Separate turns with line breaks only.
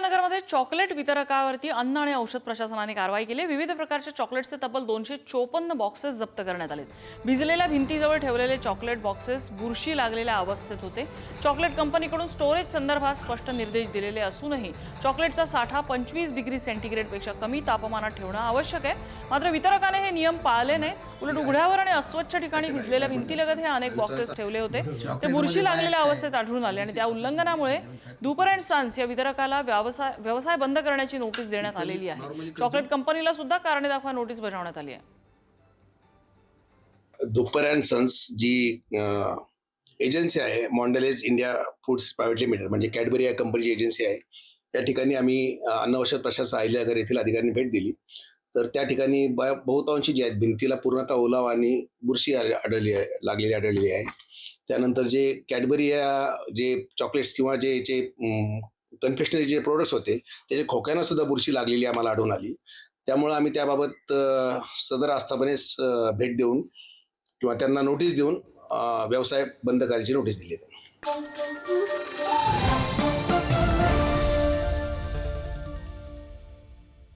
अहिल्यानगरमध्ये chocolate वितरकावरती अन्न आणि औषध प्रशासनाने कारवाई केली। विविध प्रकारच्या चॉकलेट्सचे तब्बल 254 बॉक्सेस जप्त करण्यात आले। भिजलेल्या भिंतीजवळ ठेवलेले चॉकलेट बॉक्सेस बुरशी लागलेल्या अवस्थेत होते। चॉकलेट कंपनीकडून स्टोरेज संदर्भात स्पष्ट निर्देश दिलेले असूनही चॉकलेटचा साठा 25 डिग्री सेंटीग्रेडपेक्षा कमी तापमानात ठेवणं आवश्यक आहे। मात्र वितरकाने हे नियम पाळले नाही। उलट उघड्यावर आणि अस्वच्छ ठिकाणी भिजलेल्या भिंतीलगत हे अनेक बॉक्सेस ठेवले होते। ते बुरशी लागलेल्या अवस्थेत आढळून आले आणि त्या उल्लंघनामुळे धूपर अँड सन्स या वितरकाला व्यवसाय बंद करण्याची नोटीस देण्यात आलेली आहे। चॉकलेट कंपनीला सुद्धा कारणे दाखवा नोटीस बजावण्यात आली आहे।
धूपर अँड सन्स जी एजन्सी आहे, Mondelez India foods private limited म्हणजे कॅडबरी या कंपनीची एजन्सी आहे। त्या ठिकाणी आम्ही अन्न औषध प्रशासन अहिल्यानगर येथील अधिकाऱ्यांनी भेट दिली। तर त्या ठिकाणी बहुतांशी जे आहेत भिंतीला पूर्णतः ओलावा आणि बुरशी लागलेली आढळलेली आहे। त्यानंतर जे कॅडबरी जे चॉकलेट्स किंवा जे कन्फेक्शनरी जे प्रोडक्ट्स होते त्याचे खोक्यांना सुद्धा बुरशी लागलेली आम्हाला आढळून आली। त्यामुळे आम्ही त्याबाबत सदर आस्थापनेस भेट देऊन किंवा त्यांना नोटीस देऊन व्यवसाय बंद करायची नोटीस दिली आहे।